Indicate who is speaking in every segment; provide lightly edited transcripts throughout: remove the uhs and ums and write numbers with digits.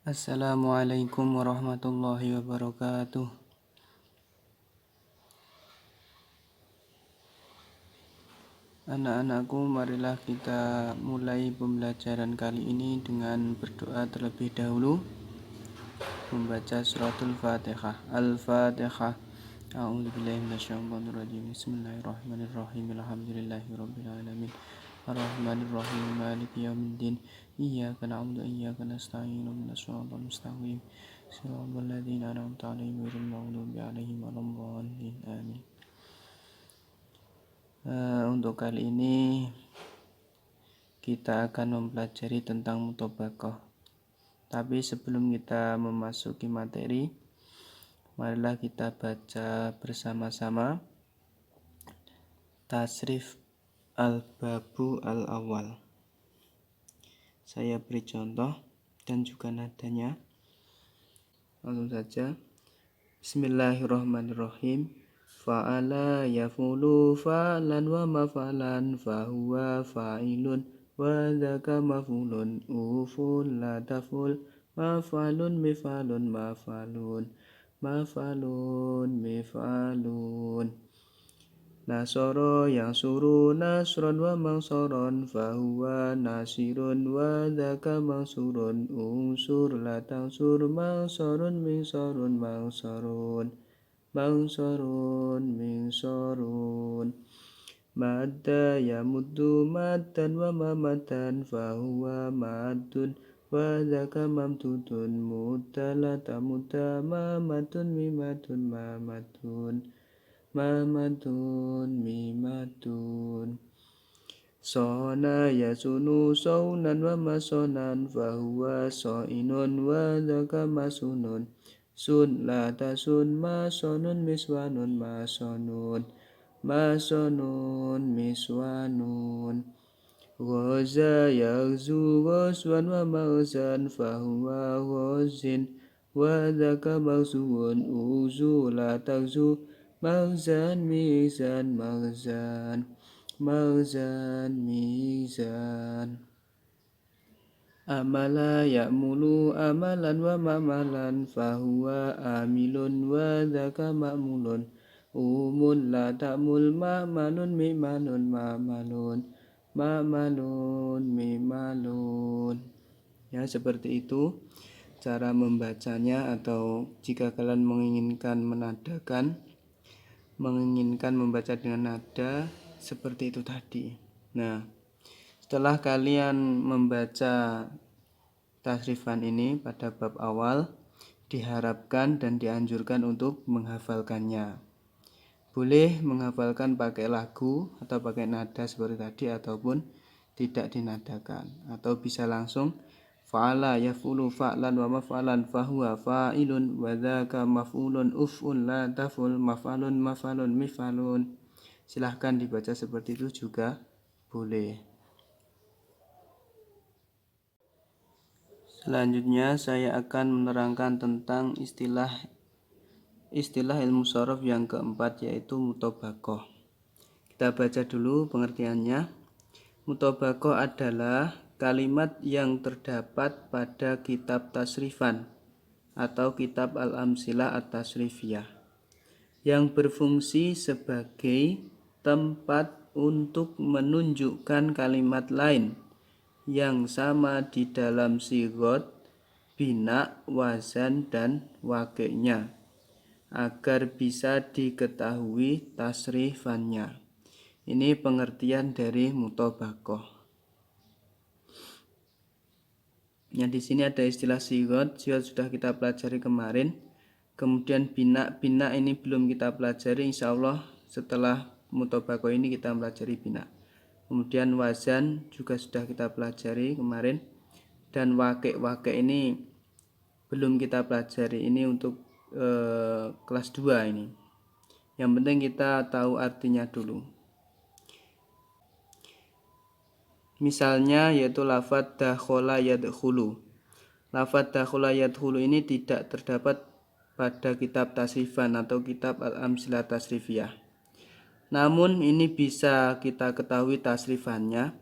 Speaker 1: Assalamualaikum warahmatullahi wabarakatuh. Anak-anakku, marilah kita mulai pembelajaran kali ini dengan berdoa terlebih dahulu, membaca suratul Fatihah. Al-Fatihah. A'udzubillahi minasyaitonirrajim. Bismillahirrahmanirrahim. Alhamdulillahirabbil alamin. Arrahmanirrahim. Maliki yaumiddin. Iyyaka na'budu wa iyyaka nasta'in. Ihdinas siratal mustaqim. Shiratal ladzina an'amta 'alaihim ghairil maghdubi 'alaihim waladdallin. Amin. Untuk kali ini kita akan mempelajari tentang mutobaqoh. Tapi sebelum kita memasuki materi, marilah kita baca bersama-sama tasrif al-babu al-awwal. Saya beri contoh dan juga nadanya. Langsung saja. Bismillahirrahmanirrahim. Fa'ala yafulu fa'lan wa mafa'lan fahuwa fa'ilun wa dzaka maf'ulun uful la taful maf'alun mif'alun maf'alun maf'alun mif'alun nasoro yang suruh nasron wa mangsoron fahuwa nasirun wa dzaka mangsurun unsur la tangsur mangsorun mingsorun mangsorun mangsorun mingsorun madda yamuddu maddan wa mamatan fahuwa maddun wa dzaka mamdudun mudda tamudda mamatun mimatun mamatun mamatun mimatun sona yasunu saunan wa masonan fahuwa soinun wa dzaka masunun sun la tasun masonun miswanun masonun masonun miswanun ghaza yaghzu ghazwan wa maghzan fahuwa ghazin wa dzaka maghzuun uzu la taghzu maghzan mizan maghzan maghzan mizan amala ya'mulu amalan wa ma'malan fahuwa amilun wa dzaka ma'mulun umun la ta'mul ma'malun mi'malun ma'malun ma'malun mi'malun. Ya, seperti itu cara membacanya, atau jika kalian menginginkan membaca dengan nada seperti itu tadi. Nah, setelah kalian membaca tasrifan ini pada bab awal, diharapkan dan dianjurkan untuk menghafalkannya. Boleh menghafalkan pakai lagu atau pakai nada seperti tadi, ataupun tidak dinadakan, atau bisa langsung fa'ala yaf'ulu fa'lan wa maf'alan fahuwa fa'ilun wa dzaka maf'ulun uf'ul la taf'ul maf'alun maf'alun mif'alun. Silahkan dibaca seperti itu juga boleh. Selanjutnya saya akan menerangkan tentang istilah ilmu shorof yang keempat, yaitu mutobaqoh. Kita baca dulu pengertiannya. Mutobaqoh adalah kalimat yang terdapat pada kitab tasrifan atau kitab al-amsilah at-tasrifiyah yang berfungsi sebagai tempat untuk menunjukkan kalimat lain yang sama di dalam sigot, bina, wazan, dan wakilnya agar bisa diketahui tasrifannya. Ini pengertian dari mutobaqoh. Yang di sini ada istilah sigot sudah kita pelajari kemarin. Kemudian bina ini belum kita pelajari, insya Allah setelah mutobaqoh ini kita pelajari bina. Kemudian wazan juga sudah kita pelajari kemarin, dan wakil ini belum kita pelajari. Ini untuk kelas 2 ini. Yang penting kita tahu artinya dulu. Misalnya yaitu lafadz dakhala yadkhulu. Lafadz dakhala yadkhulu ini tidak terdapat pada kitab tasrifan atau kitab al-amsilah tasrifiyah. Namun ini bisa kita ketahui tasrifannya,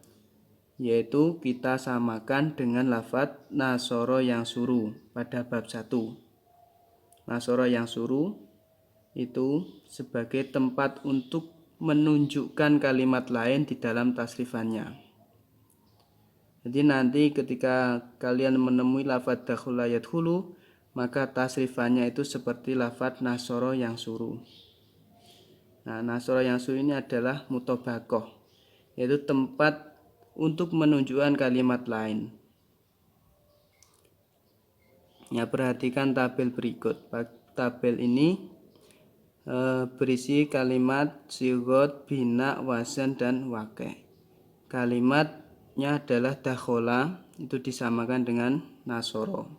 Speaker 1: yaitu kita samakan dengan lafadz nasoro yang suruh pada bab 1. Nasoro yang suruh itu sebagai tempat untuk menunjukkan kalimat lain di dalam tasrifannya. Jadi nanti ketika kalian menemui lafadz dakhala yadkhulu, maka tasrifannya itu seperti lafadz nasoro yang suruh. Nah, nasoro yang suruh ini adalah mutobakoh, yaitu tempat untuk menunjukkan kalimat lain. Ya, perhatikan tabel berikut. Tabel ini berisi kalimat sigot, bina, wazan, dan waqi'. Kalimatnya adalah dakhala, itu disamakan dengan nasoro.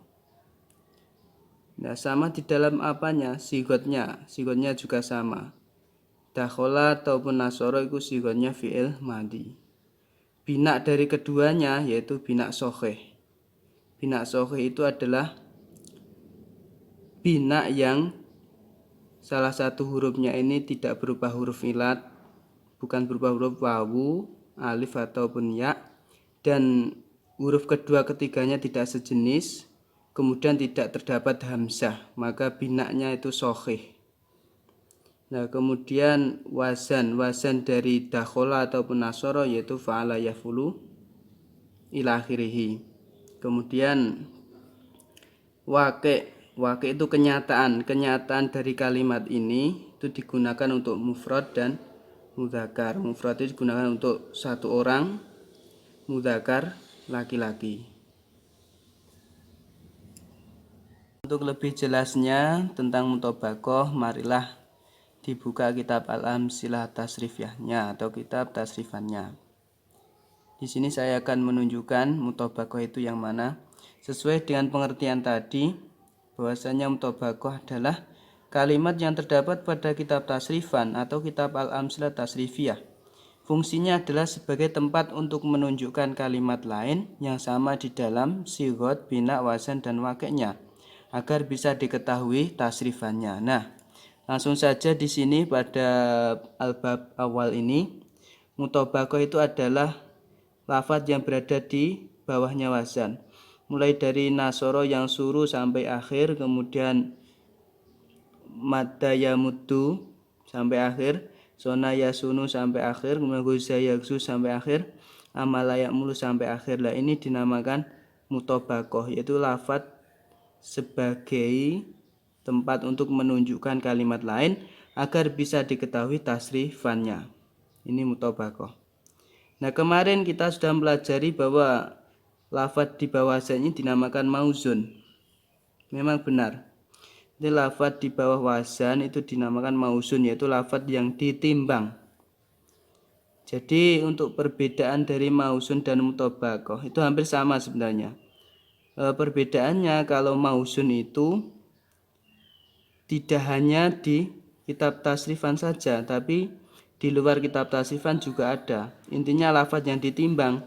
Speaker 1: Nah, sama di dalam apanya? Sigotnya juga sama. Dakhala ataupun nasoro itu sigotnya fi'il madhi. Bina dari keduanya yaitu bina sohih. Bina sohih itu adalah bina yang salah satu hurufnya ini tidak berupa huruf ilat, bukan berupa huruf wawu, alif ataupun ya, dan huruf kedua ketiganya tidak sejenis, kemudian tidak terdapat hamzah, maka binanya itu sohih. Nah, kemudian wazan dari dakhala ataupun nasoro yaitu fa'ala yafulu ila akhirih. Kemudian waqi' itu kenyataan dari kalimat ini itu digunakan untuk mufrad dan mudzakkar. Mufrad itu digunakan untuk satu orang, mudzakkar laki-laki. Untuk lebih jelasnya tentang mutobakoh, marilah dibuka kitab Al-Amsilah Tasrifiyahnya atau kitab tasrifannya. Di sini saya akan menunjukkan mutobakoh itu yang mana. Sesuai dengan pengertian tadi, bahwasanya mutobakoh adalah kalimat yang terdapat pada kitab tasrifan atau kitab Al-Amsilah Tasrifiyah. Fungsinya adalah sebagai tempat untuk menunjukkan kalimat lain yang sama di dalam sigot, bina, wazan, dan waqi'-nya agar bisa diketahui tasrifannya. Nah, langsung saja di sini pada al-bab awal ini, mutobakoh itu adalah lafadz yang berada di bawahnya wazan. Mulai dari nasoro yang suruh sampai akhir, kemudian madda yamuddu sampai akhir, sona yasunu sampai akhir, kemudian guza yaksu sampai akhir, amala ya'mulu sampai akhir. Lah ini dinamakan mutobakoh, yaitu lafadz sebagai tempat untuk menunjukkan kalimat lain agar bisa diketahui tasrifannya. Ini mutobakoh. Nah, kemarin kita sudah pelajari bahwa lafadz di bawah wazan ini dinamakan mauzun. Memang benar. Ini lafadz di bawah wazan itu dinamakan mauzun, yaitu lafadz yang ditimbang. Jadi untuk perbedaan dari mauzun dan mutobakoh itu hampir sama sebenarnya. Perbedaannya kalau mauzun itu tidak hanya di kitab tasrifan saja, tapi di luar kitab tasrifan juga ada. Intinya lafadz yang ditimbang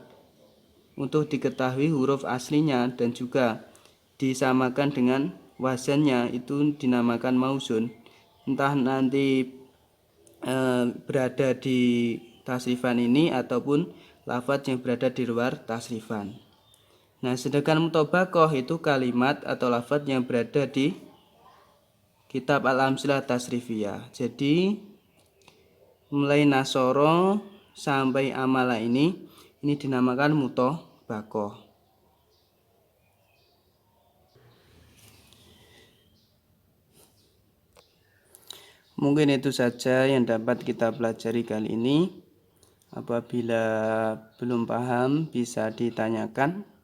Speaker 1: untuk diketahui huruf aslinya dan juga disamakan dengan wazannya itu dinamakan mauzun. Entah nanti berada di tasrifan ini ataupun lafadz yang berada di luar tasrifan. Nah, sedangkan mutobakoh itu kalimat atau lafadz yang berada di kitab Al-Amsilah Tasrifiyah. Jadi mulai nasoro sampai amala ini dinamakan mutobakoh. Mungkin itu saja yang dapat kita pelajari kali ini. Apabila belum paham bisa ditanyakan.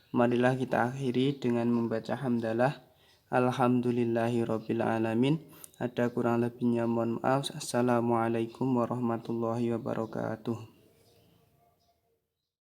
Speaker 1: Marilah kita akhiri dengan membaca hamdalah. Alhamdulillahirabbil alamin. Ada kurang lebihnya mohon maaf. Assalamualaikum warahmatullahi wabarakatuh.